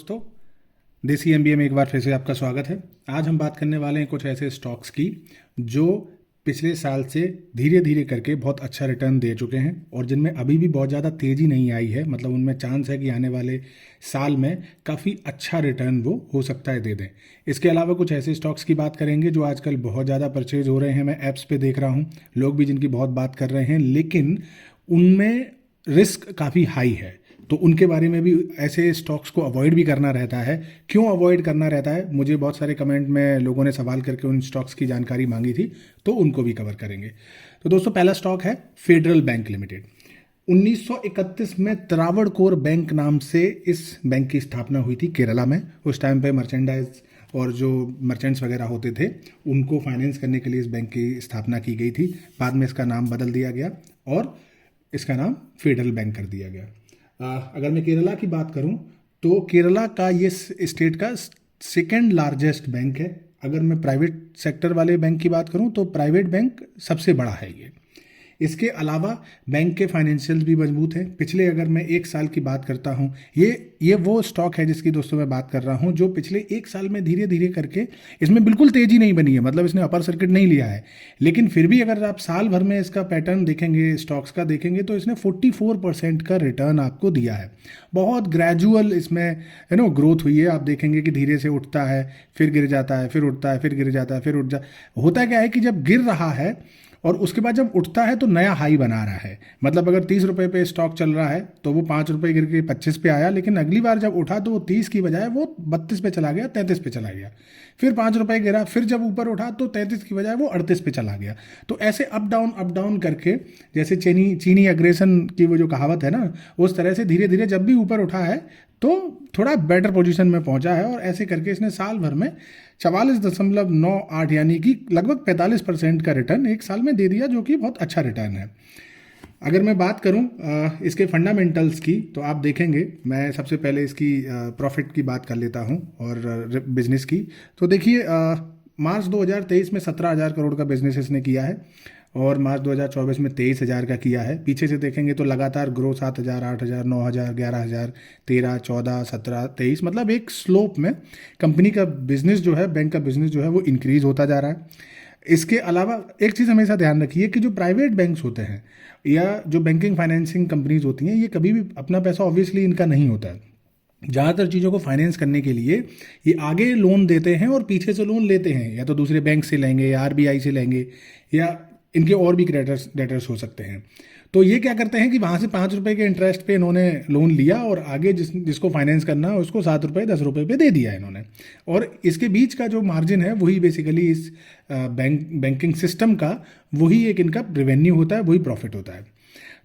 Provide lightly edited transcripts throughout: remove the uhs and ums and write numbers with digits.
दोस्तों, देसी एमबीए में एक बार फिर से आपका स्वागत है। आज हम बात करने वाले हैं कुछ ऐसे स्टॉक्स की जो पिछले साल से धीरे धीरे करके बहुत अच्छा रिटर्न दे चुके हैं और जिनमें अभी भी बहुत ज़्यादा तेज़ी नहीं आई है। मतलब उनमें चांस है कि आने वाले साल में काफ़ी अच्छा रिटर्न वो हो सकता है दे दें। इसके अलावा कुछ ऐसे स्टॉक्स की बात करेंगे जो आजकल बहुत ज़्यादा परचेज हो रहे हैं। मैं ऐप्स पे देख रहा हूँ, लोग भी जिनकी बहुत बात कर रहे हैं, लेकिन उनमें रिस्क काफ़ी हाई है। तो उनके बारे में भी, ऐसे स्टॉक्स को अवॉइड भी करना रहता है। क्यों अवॉइड करना रहता है, मुझे बहुत सारे कमेंट में लोगों ने सवाल करके उन स्टॉक्स की जानकारी मांगी थी, तो उनको भी कवर करेंगे। तो दोस्तों, पहला स्टॉक है फेडरल बैंक लिमिटेड। 1931 में त्रावणकोर बैंक नाम से इस बैंक की स्थापना हुई थी केरला में। उस टाइम पे मर्चेंडाइज और जो मर्चेंट्स वगैरह होते थे उनको फाइनेंस करने के लिए इस बैंक की स्थापना की गई थी। बाद में इसका नाम बदल दिया गया और इसका नाम फेडरल बैंक कर दिया गया। अगर मैं केरला की बात करूं तो केरला का ये स्टेट का सेकेंड लार्जेस्ट बैंक है। अगर मैं प्राइवेट सेक्टर वाले बैंक की बात करूं तो प्राइवेट बैंक सबसे बड़ा है ये। इसके अलावा बैंक के फाइनेंशियल्स भी मजबूत हैं। पिछले, अगर मैं एक साल की बात करता हूं, ये वो स्टॉक है जिसकी दोस्तों मैं बात कर रहा हूं जो पिछले एक साल में धीरे धीरे करके, इसमें बिल्कुल तेजी नहीं बनी है, मतलब इसने अपर सर्किट नहीं लिया है, लेकिन फिर भी अगर आप साल भर में इसका पैटर्न देखेंगे, स्टॉक्स का देखेंगे, तो इसने 44% का रिटर्न आपको दिया है। बहुत ग्रेजुअल इसमें ग्रोथ हुई है। आप देखेंगे कि धीरे से उठता है, फिर गिर जाता है, फिर उठता है, फिर गिर जाता है, फिर उठ जा होता क्या है कि जब गिर रहा है और उसके बाद जब उठता है तो नया हाई बना रहा है। मतलब अगर 30 रुपये पे स्टॉक चल रहा है तो वो 5 रुपये गिर के 25 पे आया, लेकिन अगली बार जब उठा तो वो 30 की बजाय वो 32 पे चला गया, 33 पे चला गया। फिर 5 रुपये गिरा, फिर जब ऊपर उठा तो 33 की बजाय वो 38 पे चला गया। तो ऐसे अप डाउन करके, जैसे चीनी अग्रेशन की वो जो कहावत है ना, उस तरह से धीरे धीरे जब भी ऊपर उठा है तो थोड़ा बेटर पोजीशन में पहुंचा है। और ऐसे करके इसने साल भर में 44.98 यानी कि लगभग 45% का रिटर्न एक साल में दे दिया, जो कि बहुत अच्छा रिटर्न है। अगर मैं बात करूं इसके फंडामेंटल्स की, तो आप देखेंगे, मैं सबसे पहले इसकी प्रॉफिट की बात कर लेता हूं और बिजनेस की। तो देखिए, मार्च 2023 में 17,000 करोड़ का बिजनेस इसने किया है और मार्च 2024 में 23,000 का किया है। पीछे से देखेंगे तो लगातार ग्रो 7,000, 8,000, 9,000, 11,000, 13, 14, 17, 23, मतलब एक स्लोप में कंपनी का बिजनेस जो है, बैंक का बिजनेस जो है, वो इंक्रीज होता जा रहा है। इसके अलावा एक चीज़ हमेशा ध्यान रखिए कि जो प्राइवेट बैंक्स होते हैं या जो बैंकिंग फाइनेंसिंग कंपनीज होती हैं, ये कभी भी अपना पैसा, ऑब्वियसली इनका नहीं होता है। ज़्यादातर चीज़ों को फाइनेंस करने के लिए ये आगे लोन देते हैं और पीछे से लोन लेते हैं, या तो दूसरे बैंक से लेंगे या आरबीआई से लेंगे, या इनके और भी क्रेडिटर्स हो सकते हैं। तो ये क्या करते हैं कि वहाँ से 5 रुपये के इंटरेस्ट पे इन्होंने लोन लिया और आगे जिसको फाइनेंस करना है उसको 7 रुपये, 10 रुपये पे दे दिया इन्होंने। और इसके बीच का जो मार्जिन है वही बेसिकली इस बैंकिंग सिस्टम का, वही एक इनका रेवेन्यू होता है, वही प्रॉफिट होता है।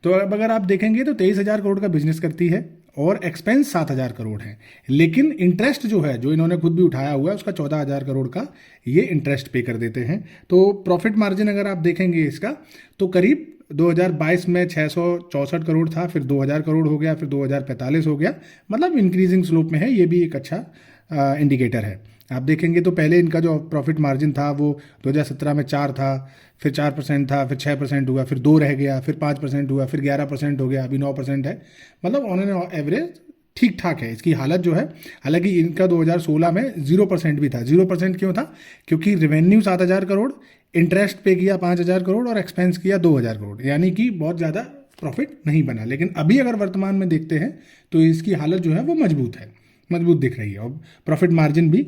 तो अब अगर आप देखेंगे तो 23,000 करोड़ का बिजनेस करती है और एक्सपेंस 7,000 करोड़ है, लेकिन इंटरेस्ट जो है, जो इन्होंने खुद भी उठाया हुआ है, उसका 14,000 करोड़ का ये इंटरेस्ट पे कर देते हैं। तो प्रॉफिट मार्जिन अगर आप देखेंगे इसका, तो करीब 2022 में 664 करोड़ था, फिर 2,000 करोड़ हो गया, फिर 2,045 हो गया। मतलब इंक्रीजिंग स्लोप में है, ये भी एक अच्छा इंडिकेटर है। आप देखेंगे तो पहले इनका जो प्रॉफिट मार्जिन था वो 2017 में 4 था, फिर 4% था, फिर 6% हुआ, फिर 2 रह गया, फिर 5% हुआ, फिर 11% हो गया, अभी 9% है। मतलब ऑन एन एवरेज ठीक ठाक है इसकी हालत जो है। हालांकि इनका 2016 में 0% भी था। 0% क्यों था? क्योंकि रेवेन्यू 7,000 करोड़, इंटरेस्ट पे किया 5,000 करोड़ और एक्सपेंस किया 2,000 करोड़, यानी कि बहुत ज़्यादा प्रॉफिट नहीं बना। लेकिन अभी अगर वर्तमान में देखते हैं तो इसकी हालत जो है वो मजबूत दिख रही है और प्रॉफिट मार्जिन भी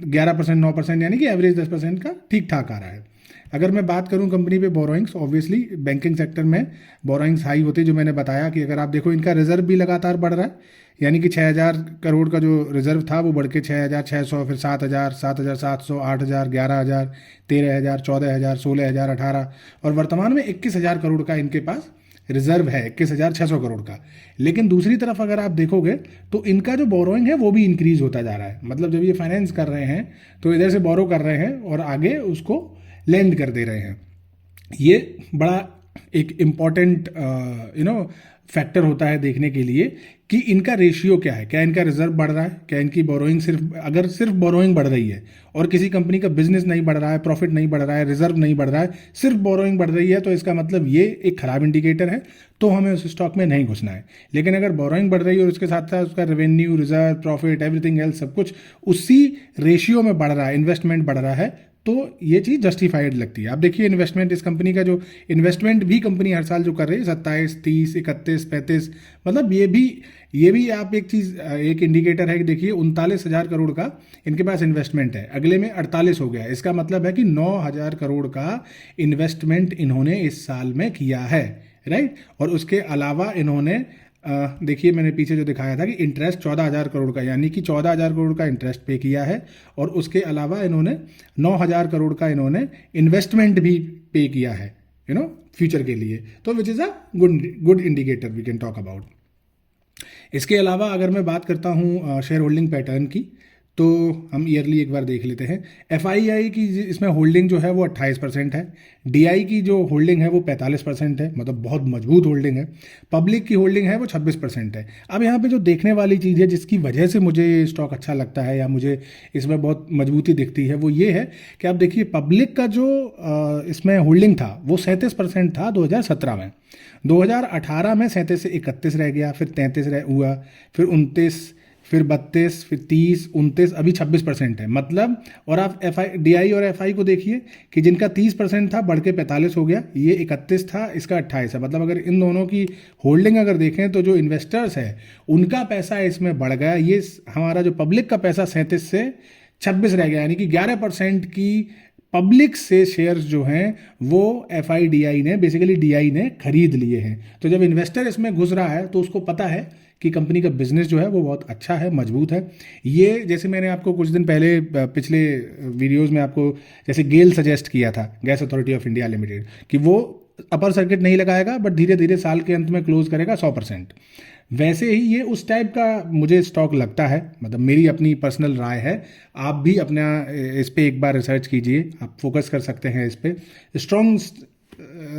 11%, 9%, यानी कि एवरेज 10% का ठीक ठाक आ रहा है। अगर मैं बात करूं कंपनी पे बोरोइंग्स, ऑब्वियसली बैंकिंग सेक्टर में बोरोइंग्स हाई होते, जो मैंने बताया कि अगर आप देखो इनका रिजर्व भी लगातार बढ़ रहा है, यानी कि 6,000 करोड़ का जो रिजर्व था वो बढ़ के 6,600, फिर 7,000, 7,700, 8,000, 11,000, 13,000, 14,000, 16,000, 18, और वर्तमान में 21,000 करोड़ का इनके पास रिजर्व है, 21,600 करोड़ का। लेकिन दूसरी तरफ अगर आप देखोगे तो इनका जो बोरोइंग है वो भी इंक्रीज होता जा रहा है। मतलब जब ये फाइनेंस कर रहे हैं तो इधर से बोरो कर रहे हैं और आगे उसको लेंड कर दे रहे हैं। ये बड़ा एक इम्पॉर्टेंट फैक्टर होता है देखने के लिए कि इनका रेशियो क्या है, क्या इनका रिजर्व बढ़ रहा है, क्या इनकी बोरोइंग अगर सिर्फ बोरोइंग बढ़ रही है और किसी कंपनी का बिजनेस नहीं बढ़ रहा है, प्रॉफिट नहीं बढ़ रहा है, रिजर्व नहीं बढ़ रहा है, सिर्फ बोरोइंग बढ़ रही है, तो इसका मतलब ये एक खराब इंडिकेटर है, तो हमें उस स्टॉक में नहीं घुसना है। लेकिन अगर बोरोइंग बढ़ रही है और उसके साथ साथ उसका revenue, reserve, profit, everything else सब कुछ उसी रेशियो में बढ़ रहा है, इन्वेस्टमेंट बढ़ रहा है, तो ये चीज़ जस्टिफाइड लगती है। आप देखिए इन्वेस्टमेंट, इस कंपनी का जो इन्वेस्टमेंट भी कंपनी हर साल जो कर रही है 27, 30, 31, 35, मतलब ये भी आप एक चीज़, एक इंडिकेटर है कि देखिए 39,000 करोड़ का इनके पास इन्वेस्टमेंट है, अगले में 48 हो गया, इसका मतलब है कि 9,000 करोड़ का इन्वेस्टमेंट इन्होंने इस साल में किया है, राइट। और उसके अलावा इन्होंने देखिए मैंने पीछे जो दिखाया था कि इंटरेस्ट 14,000 करोड़ का, यानी कि 14,000 करोड़ का इंटरेस्ट पे किया है, और उसके अलावा इन्होंने 9,000 करोड़ का इन्होंने इन्वेस्टमेंट भी पे किया है, फ्यूचर के लिए, तो which is a good indicator we can talk about. इसके अलावा अगर मैं बात करता हूँ शेयर होल्डिंग पैटर्न की, तो हम ईयरली एक बार देख लेते हैं। FII की इसमें होल्डिंग जो है वो 28% है, DI की जो होल्डिंग है वो 45% है, मतलब बहुत मजबूत होल्डिंग है। पब्लिक की होल्डिंग है वो 26% है। अब यहाँ पे जो देखने वाली चीज़ है जिसकी वजह से मुझे स्टॉक अच्छा लगता है या मुझे इसमें बहुत मजबूती दिखती है, वो ये है कि आप देखिए पब्लिक का जो इसमें होल्डिंग था वो 37% था 2017 में, 2018 में 37 से 31 रह गया, फिर 33 हुआ, फिर 29, फिर 32, फिर 30, 29, अभी 26% है, मतलब। और आप DI और FI को देखिए कि जिनका 30% था बढ़ के 45 हो गया, ये 31 था, इसका 28 है, मतलब अगर इन दोनों की होल्डिंग अगर देखें तो जो इन्वेस्टर्स है उनका पैसा इसमें बढ़ गया, ये हमारा जो पब्लिक का पैसा 37 से 26 रह गया, यानी कि 11% की पब्लिक से शेयर्स जो हैं वो FIDI ने, बेसिकली DI ने खरीद लिए हैं। तो जब इन्वेस्टर इसमें घुस रहा है तो उसको पता है कि कंपनी का बिजनेस जो है वो बहुत अच्छा है, मजबूत है। ये जैसे मैंने आपको कुछ दिन पहले पिछले वीडियोस में आपको जैसे गेल सजेस्ट किया था, gas authority of India limited, कि वो अपर सर्किट नहीं लगाएगा बट धीरे धीरे साल के अंत में क्लोज करेगा 100%। वैसे ही ये उस टाइप का मुझे स्टॉक लगता है, मतलब मेरी अपनी पर्सनल राय है। आप भी अपना इस पे एक बार रिसर्च कीजिए, आप फोकस कर सकते हैं इस पे। स्ट्रॉन्ग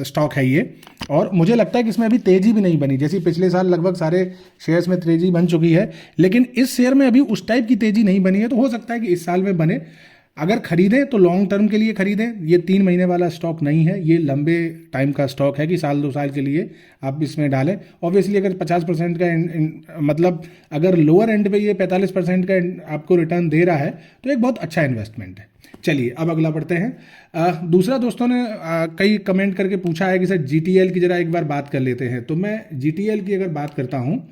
स्टॉक है ये, और मुझे लगता है कि इसमें अभी तेजी भी नहीं बनी, जैसे पिछले साल लगभग सारे शेयर्स में तेजी बन चुकी है, लेकिन इस शेयर में अभी उस टाइप की तेजी नहीं बनी है, तो हो सकता है कि इस साल में बने। अगर खरीदें तो लॉन्ग टर्म के लिए खरीदें, ये 3 महीने वाला स्टॉक नहीं है, ये लंबे टाइम का स्टॉक है कि साल 2 साल के लिए आप इसमें डालें। ऑब्वियसली अगर 50% का मतलब अगर लोअर एंड पे ये 45% का आपको रिटर्न दे रहा है तो एक बहुत अच्छा इन्वेस्टमेंट है। चलिए अब अगला बढ़ते हैं। दूसरा दोस्तों ने कई कमेंट करके पूछा है कि सर GTL की जरा एक बार बात कर लेते हैं, तो मैं GTL की अगर बात करता हूँ,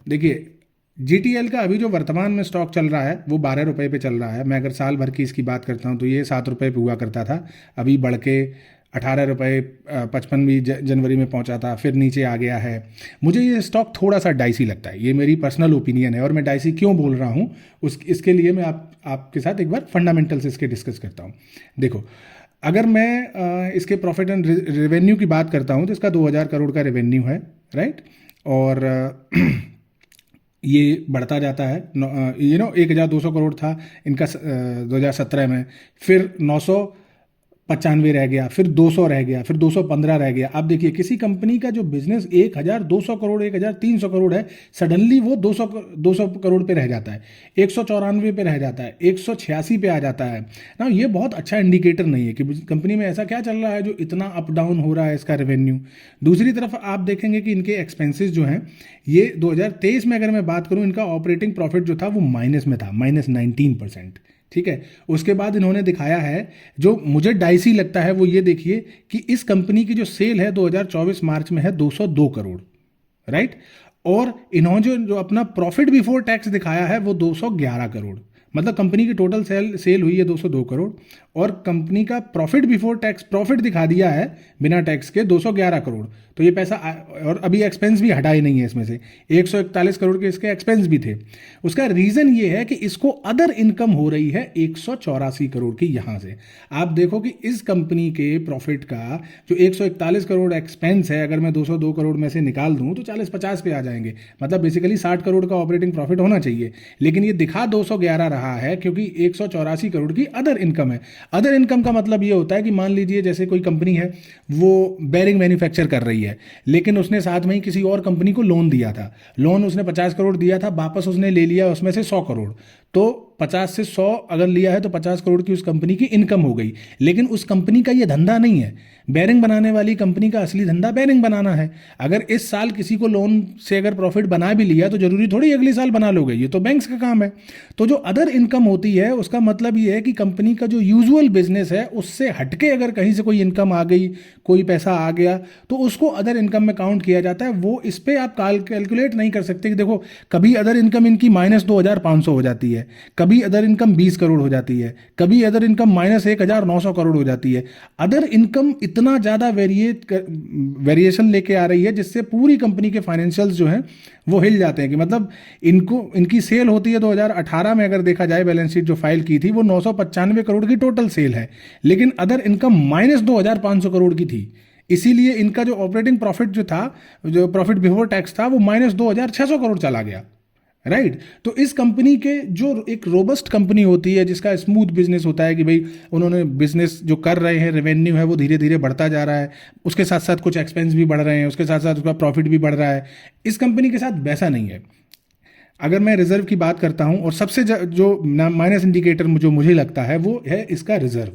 देखिए GTL का अभी जो वर्तमान में स्टॉक चल रहा है वो 12 रुपये पे चल रहा है। मैं अगर साल भर की इसकी बात करता हूँ तो ये 7 रुपये पे हुआ करता था, अभी बढ़ के 18 रुपये 55 जनवरी में पहुंचा था, फिर नीचे आ गया है। मुझे ये स्टॉक थोड़ा सा डाइसी लगता है, ये मेरी पर्सनल ओपिनियन है, और मैं डाइसी क्यों बोल रहा हूँ इसके लिए मैं आपके साथ एक बार फंडामेंटल्स इसके डिस्कस करता हूँ। देखो, अगर मैं इसके प्रॉफिट एंड रेवेन्यू की बात करता हूँ तो इसका 2000 करोड़ का रेवेन्यू है, राइट, और ये बढ़ता जाता है। 1200 करोड़ था इनका 2017 में, फिर 995 रह गया, फिर 200 रह गया, फिर 215 रह गया। आप देखिए किसी कंपनी का जो बिजनेस 1200 करोड़ 1300 करोड़ है, सडनली वो 200 करोड़ पे रह जाता है, 194 पे रह जाता है, 186 पे आ जाता है ना। ये बहुत अच्छा इंडिकेटर नहीं है कि कंपनी में ऐसा क्या चल रहा है जो इतना अप डाउन हो रहा है इसका रेवेन्यू। दूसरी तरफ आप देखेंगे कि इनके एक्सपेंसेस जो हैं, ये 2023 में अगर मैं बात करूं, इनका ऑपरेटिंग प्रॉफिट जो था वो माइनस में था, -19%, ठीक है। उसके बाद इन्होंने दिखाया है, जो मुझे डाइसी लगता है, वो ये देखिए कि इस कंपनी की जो सेल है 2024 मार्च में है 202 करोड़, राइट, और इन्होंने जो अपना प्रॉफिट बिफोर टैक्स दिखाया है वो 211 करोड़, मतलब कंपनी की टोटल सेल हुई है 202 करोड़, और कंपनी का प्रॉफिट बिफोर टैक्स प्रॉफिट दिखा दिया है बिना टैक्स के 211 करोड़। तो ये पैसा, और अभी एक्सपेंस भी हटाए नहीं है इसमें से, 141 करोड़ के इसके एक्सपेंस भी थे। उसका रीजन ये है कि इसको अदर इनकम हो रही है 184 करोड़ की यहां से। आप देखो कि इस कंपनी के प्रॉफिट का जो 141 करोड़ एक्सपेंस है, अगर मैं 202 करोड़ में से निकाल दूं तो 40-50 पे आ जाएंगे, मतलब बेसिकली 60 करोड़ का ऑपरेटिंग प्रॉफिट होना चाहिए, लेकिन ये दिखा 211 रहा है क्योंकि 184 करोड़ की अदर इनकम है। अदर इनकम का मतलब ये होता है कि मान लीजिए जैसे कोई कंपनी है, वो बैरिंग मैन्युफैक्चर कर रही है, लेकिन उसने साथ में ही किसी और कंपनी को लोन दिया था। लोन उसने 50 करोड़ दिया था, वापस उसने ले लिया उसमें से 100 करोड़। तो 50 से 100 अगर लिया है तो 50 करोड़ की उस कंपनी की इनकम हो गई। लेकिन उस कंपनी का ये धंधा नहीं है। बैरिंग बनाने वाली कंपनी का असली धंधा बैरिंग बनाना है। अगर इस साल किसी को लोन से अगर प्रॉफिट बना भी लिया तो जरूरी थोड़ी अगले साल बना लोगे, ये तो बैंक्स का काम है। तो जो अदर इनकम होती है उसका मतलब ये है कि कंपनी का जो यूजुअल बिजनेस है उससे हटके अगर कहीं से कोई इनकम आ गई, कोई पैसा आ गया, तो उसको अदर इनकम में काउंट किया जाता है। वो इस पर आप कैलकुलेट नहीं कर सकते कि देखो कभी अदर इनकम इनकी -2500 हो जाती है, कभी अदर इनकम 20 करोड़ हो जाती है, कभी अदर इनकम -1900 करोड़ हो जाती है। अदर इनकम इतना ज़्यादा वेरिएशन लेके आ रही है जिससे पूरी कंपनी के फाइनेंशियल्स जो हैं वो हिल जाते हैं। कि मतलब इनकी सेल होती है 2018 में, अगर देखा जाए बैलेंस शीट जो फाइल की थी, वो 995 करोड़ की टोटल सेल है, लेकिन अदर इनकम -2500 करोड़ की थी। इसीलिए इनका जो ऑपरेटिंग प्रॉफिट जो था, जो प्रॉफिट बिफोर टैक्स था, वो -2600 करोड़ चला गया। राइट। तो इस कंपनी के जो एक रोबस्ट कंपनी होती है, जिसका स्मूथ बिजनेस होता है कि भाई उन्होंने बिजनेस जो कर रहे हैं, रेवेन्यू है वो धीरे धीरे बढ़ता जा रहा है, उसके साथ साथ कुछ एक्सपेंस भी बढ़ रहे हैं, उसके साथ साथ उसका प्रॉफिट भी बढ़ रहा है। इस कंपनी के साथ वैसा नहीं है। अगर मैं रिजर्व की बात करता हूं, और सबसे जो माइनस इंडिकेटर जो मुझे लगता है वो है इसका रिजर्व।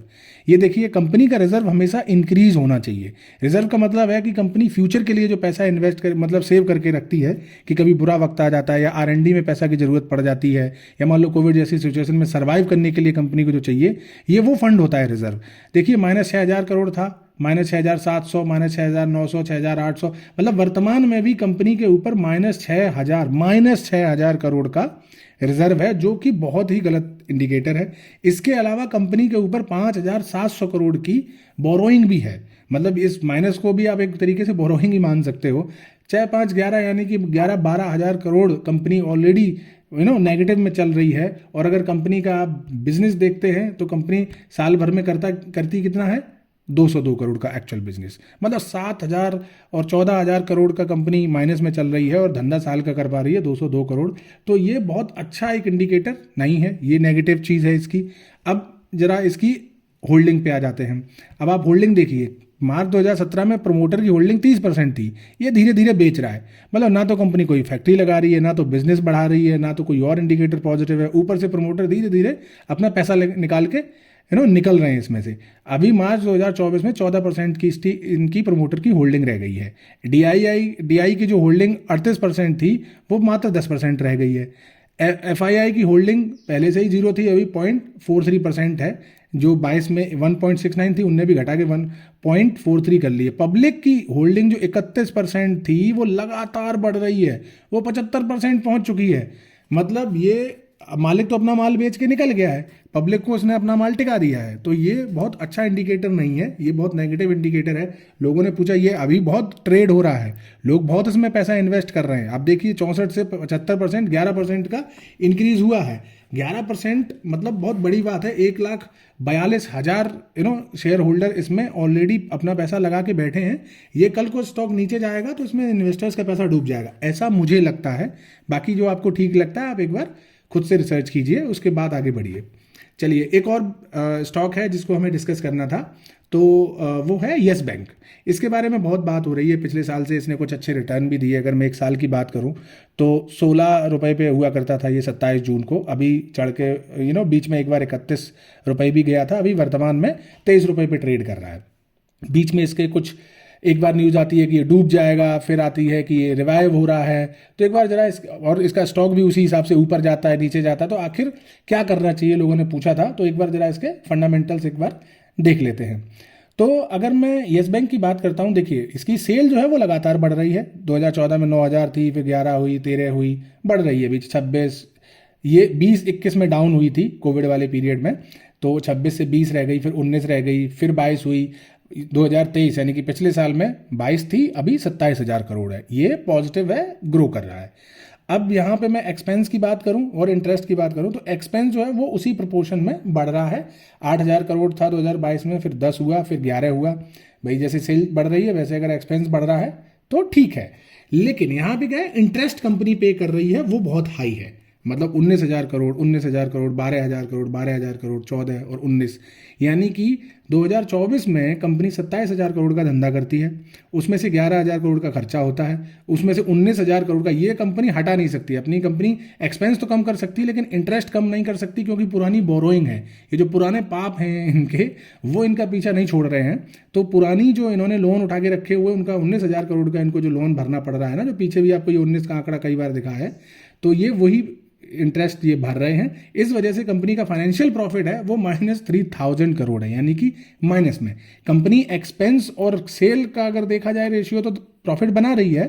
ये देखिए, कंपनी का रिजर्व हमेशा इंक्रीज होना चाहिए। रिजर्व का मतलब है कि कंपनी फ्यूचर के लिए जो पैसा इन्वेस्ट कर, मतलब सेव करके रखती है कि कभी बुरा वक्त आ जाता है या R&D में पैसा की जरूरत पड़ जाती है, या मान लो कोविड जैसी सिचुएशन में सर्वाइव करने के लिए कंपनी को जो चाहिए, ये वो फंड होता है रिजर्व। देखिए, -6000 करोड़ था, -6700, -6900, 6800, मतलब वर्तमान में भी कंपनी के ऊपर -6000 करोड़ का रिजर्व है, जो कि बहुत ही गलत इंडिकेटर है। इसके अलावा कंपनी के ऊपर 5700 करोड़ की बोरोइंग भी है। मतलब इस माइनस को भी आप एक तरीके से बोरोइंग ही मान सकते हो। 6 5 11 यानी कि 11-12 हजार करोड़ कंपनी ऑलरेडी नेगेटिव में चल रही है। और अगर कंपनी का आप बिजनेस देखते हैं तो कंपनी साल भर में करती कितना है, 202 करोड़ का एक्चुअल बिजनेस। मतलब 7000 और 14000 करोड़ का कंपनी माइनस में चल रही है और धंधा साल का कर पा रही है 202 करोड़। तो ये बहुत अच्छा एक इंडिकेटर नहीं है, ये नेगेटिव चीज़ है इसकी। अब जरा इसकी होल्डिंग पे आ जाते हैं। अब आप होल्डिंग देखिए, मार्च 2017 में प्रमोटर की होल्डिंग 30% थी, ये धीरे धीरे बेच रहा है। मतलब ना तो कंपनी कोई फैक्ट्री लगा रही है, ना तो बिजनेस बढ़ा रही है, ना तो कोई और इंडिकेटर पॉजिटिव है, ऊपर से प्रमोटर धीरे धीरे अपना पैसा निकाल के निकल रहे हैं इसमें से। अभी मार्च 2024 में 14% की इनकी प्रमोटर की होल्डिंग रह गई है। DI की जो होल्डिंग 38% थी, वो मात्र 10% रह गई है। FII की होल्डिंग पहले से ही 0 थी, अभी 0.43% है। जो 22 में 1.69 थी, उनने भी घटा के 1.43 कर ली है। पब्लिक की होल्डिंग जो 31% थी, वो लगातार बढ़ रही है, वो 75% पहुंच चुकी है। मतलब ये मालिक तो अपना माल बेच के निकल गया है, पब्लिक को उसने अपना माल टिका दिया है। तो ये बहुत अच्छा इंडिकेटर नहीं है, ये बहुत नेगेटिव इंडिकेटर है। लोगों ने पूछा, ये अभी बहुत ट्रेड हो रहा है, लोग बहुत इसमें पैसा इन्वेस्ट कर रहे हैं। आप देखिए 64 से 75%, 11% का इंक्रीज हुआ है। 11% मतलब बहुत बड़ी बात है। 1,42,000 शेयर होल्डर इसमें ऑलरेडी अपना पैसा लगा के बैठे हैं। ये कल को स्टॉक नीचे जाएगा तो इसमें इन्वेस्टर्स का पैसा डूब जाएगा, ऐसा मुझे लगता है। बाकी जो आपको ठीक लगता है आप एक बार खुद से रिसर्च कीजिए, उसके बाद आगे बढ़िए। चलिए, एक और स्टॉक है जिसको हमें डिस्कस करना था, तो वो है यस बैंक। इसके बारे में बहुत बात हो रही है, पिछले साल से इसने कुछ अच्छे रिटर्न भी दिए। अगर मैं एक साल की बात करूं तो 16 रुपये पे हुआ करता था ये 27 जून को, अभी चढ़ के बीच में एक बार 31 रुपये भी गया था, अभी वर्तमान में 23 रुपये पे ट्रेड कर रहा है। बीच में इसके कुछ एक बार न्यूज़ आती है कि ये डूब जाएगा, फिर आती है कि ये रिवाइव हो रहा है। तो एक बार जरा और इसका स्टॉक भी उसी हिसाब से ऊपर जाता है, नीचे जाता है। तो आखिर क्या करना चाहिए, लोगों ने पूछा था, तो एक बार जरा इसके फंडामेंटल्स एक बार देख लेते हैं। तो अगर मैं येस बैंक की बात करता हूं, देखिए इसकी सेल जो है वो लगातार बढ़ रही है। 2014 में 9000 थी, फिर 11 हुई, 13 हुई, बढ़ रही है। बीच 26, ये 20-21 में डाउन हुई थी कोविड वाले पीरियड में, तो 26 से 20 रह गई, फिर 19 रह गई, फिर 22 हुई। 2023 यानी कि पिछले साल में 22 थी, अभी 27,000 करोड़ है। ये पॉजिटिव है, ग्रो कर रहा है। अब यहाँ पे मैं एक्सपेंस की बात करूँ और इंटरेस्ट की बात करूँ, तो एक्सपेंस जो है वो उसी प्रोपोर्शन में बढ़ रहा है। 8,000 करोड़ था 2022 में, फिर 10 हुआ, फिर 11 हुआ। भाई जैसे सेल बढ़ रही है वैसे अगर एक्सपेंस बढ़ रहा है तो ठीक है। लेकिन यहाँ पे क्या है, इंटरेस्ट कंपनी पे कर रही है वो बहुत हाई है। मतलब 19,000 करोड़, 19,000 करोड़, 12,000 करोड़, 12,000 करोड़, 14 और 19, यानी कि 2024 में कंपनी 27,000 करोड़ का धंधा करती है, उसमें से 11,000 करोड़ का खर्चा होता है, उसमें से 19,000 करोड़ का ये कंपनी हटा नहीं सकती। अपनी कंपनी एक्सपेंस तो कम कर सकती है लेकिन इंटरेस्ट कम नहीं कर सकती, क्योंकि पुरानी बोरोइंग है। ये जो पुराने पाप हैं इनके, वो इनका पीछा नहीं छोड़ रहे हैं। तो पुरानी जो इन्होंने लोन उठा के रखे हुए, उनका 19,000 करोड़ का इनको जो लोन भरना पड़ रहा है ना, जो पीछे भी आपको ये 19 का आंकड़ा कई बार दिखा है, तो ये वही इंटरेस्ट ये भर रहे हैं। इस वजह से कंपनी का फाइनेंशियल प्रॉफिट है वो -3,000 करोड़ है, यानी कि माइनस में। कंपनी एक्सपेंस और सेल का अगर देखा जाए रेशियो तो प्रॉफिट बना रही है।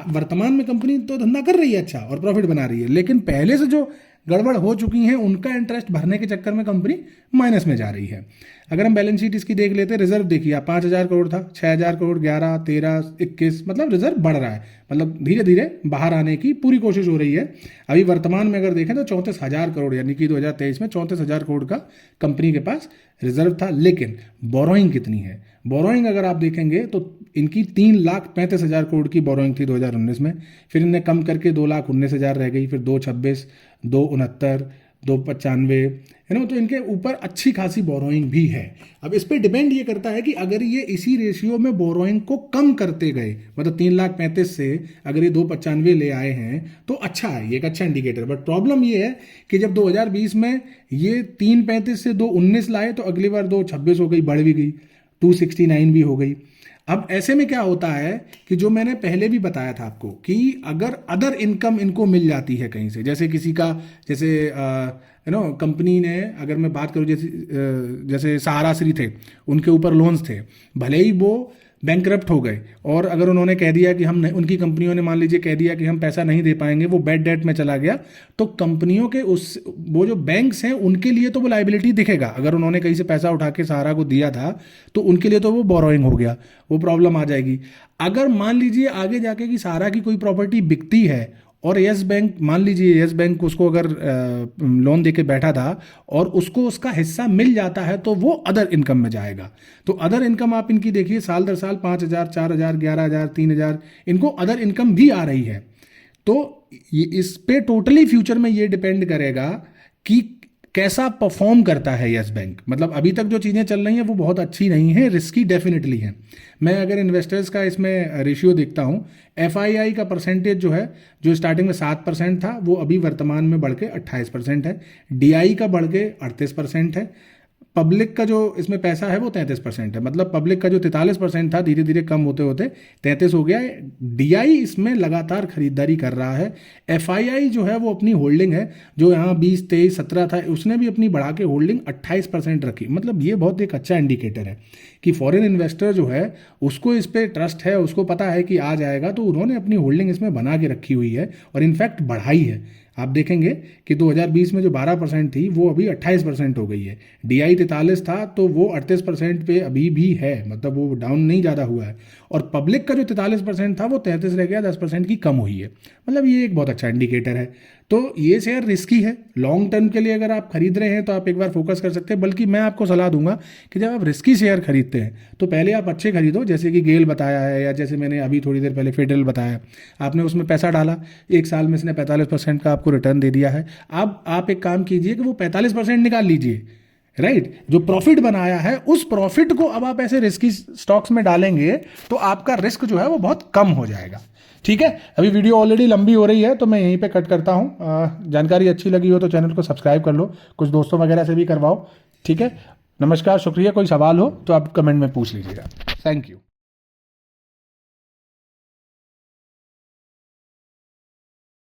वर्तमान में कंपनी तो धंधा कर रही है अच्छा और प्रॉफिट बना रही है, लेकिन पहले से जो गड़बड़ हो चुकी हैं उनका इंटरेस्ट भरने के चक्कर में कंपनी माइनस में जा रही है। अगर हम बैलेंस शीट इसकी देख लेते हैं, रिजर्व देखिए आप, 5,000 करोड़ था, 6,000 करोड़, 11, 13, 21, मतलब रिजर्व बढ़ रहा है, मतलब धीरे धीरे बाहर आने की पूरी कोशिश हो रही है। अभी वर्तमान में अगर देखें तो 34,000 करोड़, यानी कि 2023 में 34,000 करोड़ का कंपनी के पास रिजर्व था। लेकिन बोरोइंग कितनी है? बोरोइंग अगर आप देखेंगे तो इनकी 3,35,000 करोड़ की बोरोइंग थी 2019 में, फिर इन्हें कम करके 2,19,000 रह गई, फिर 2,26, 2,69, 2,95, है ना। तो इनके ऊपर अच्छी खासी बोरोइंग भी है। अब इस पे डिपेंड ये करता है कि अगर ये इसी रेशियो में बोरोइंग को कम करते गए, मतलब 3,35,000 से अगर ये 2,95 ले आए हैं तो अच्छा है, ये एक अच्छा इंडिकेटर। बट प्रॉब्लम ये है कि जब 2020 में ये 3,35,000 से 2,19 लाए तो अगली बार 2,26 हो गई, बढ़ भी गई, 2,69 भी हो गई। अब ऐसे में क्या होता है कि जो मैंने पहले भी बताया था आपको कि अगर अदर इनकम इनको मिल जाती है कहीं से, जैसे किसी का, जैसे कंपनी ने, अगर मैं बात करूं जैसे सहारा श्री थे, उनके ऊपर लोन्स थे, भले ही वो बैंकरप्ट हो गए और अगर उन्होंने कह दिया कि हम, उनकी कंपनियों ने मान लीजिए कह दिया कि हम पैसा नहीं दे पाएंगे, वो बैड डेट में चला गया, तो कंपनियों के वो जो बैंक्स हैं उनके लिए तो वो लाइबिलिटी दिखेगा। अगर उन्होंने कहीं से पैसा उठा के सहारा को दिया था तो उनके लिए तो वो बोरोइंग हो गया, वो प्रॉब्लम आ जाएगी। अगर मान लीजिए आगे जाके कि सहारा की कोई प्रॉपर्टी बिकती है और यस बैंक, मान लीजिए यस बैंक उसको अगर लोन देके बैठा था और उसको उसका हिस्सा मिल जाता है तो वो अदर इनकम में जाएगा। तो अदर इनकम आप इनकी देखिए, साल दर साल 5,000, 4,000, 11,000, 3,000 इनको अदर इनकम भी आ रही है। तो इस पे टोटली फ्यूचर में ये डिपेंड करेगा कि कैसा परफॉर्म करता है यस बैंक। मतलब अभी तक जो चीज़ें चल रही हैं वो बहुत अच्छी नहीं है, रिस्की डेफिनेटली है। मैं अगर इन्वेस्टर्स का इसमें रेशियो देखता हूँ, FII का परसेंटेज जो है, जो स्टार्टिंग में 7% था, वो अभी वर्तमान में बढ़ के 28% है। DI का बढ़ के 38% है। पब्लिक का जो इसमें पैसा है वो 33% है। मतलब पब्लिक का जो 43% था धीरे धीरे कम होते होते 33 हो गया है। DI इसमें लगातार खरीदारी कर रहा है। FII जो है वो अपनी होल्डिंग है, जो यहाँ 20, 23, 17 था, उसने भी अपनी बढ़ा के होल्डिंग 28% रखी। मतलब ये बहुत एक अच्छा इंडिकेटर है कि फॉरेन इन्वेस्टर जो है उसको इस पर ट्रस्ट है, उसको पता है कि आ जाएगा, तो उन्होंने अपनी होल्डिंग इसमें बना के रखी हुई है और इनफैक्ट बढ़ाई है। आप देखेंगे कि 2020 में जो 12% थी वो अभी 28% हो गई है। DI 43 था तो वो 38% पे अभी भी है, मतलब वो डाउन नहीं ज़्यादा हुआ है। और पब्लिक का जो 43% था वो 33 रह गया, 10% की कम हुई है। मतलब ये एक बहुत अच्छा इंडिकेटर है। तो ये शेयर रिस्की है, लॉन्ग टर्म के लिए अगर आप खरीद रहे हैं तो आप एक बार फोकस कर सकते हैं। बल्कि मैं आपको सलाह दूंगा कि जब आप रिस्की शेयर खरीदते हैं तो पहले आप अच्छे खरीदो, जैसे कि गेल बताया है, या जैसे मैंने अभी थोड़ी देर पहले फेडरल बताया। आपने उसमें पैसा डाला, एक साल में इसने 45% का आपको रिटर्न दे दिया है। अब आप एक काम कीजिए कि वो 45% निकाल लीजिए, राइट। जो प्रॉफिट बनाया है उस प्रॉफिट को अब आप ऐसे रिस्की स्टॉक्स में डालेंगे तो आपका रिस्क जो है वो बहुत कम हो जाएगा। ठीक है, अभी वीडियो ऑलरेडी लंबी हो रही है तो मैं यहीं पे कट करता हूँ। जानकारी अच्छी लगी हो तो चैनल को सब्सक्राइब कर लो, कुछ दोस्तों वगैरह से भी करवाओ। ठीक है, नमस्कार, शुक्रिया। कोई सवाल हो तो आप कमेंट में पूछ लीजिएगा। Thank you.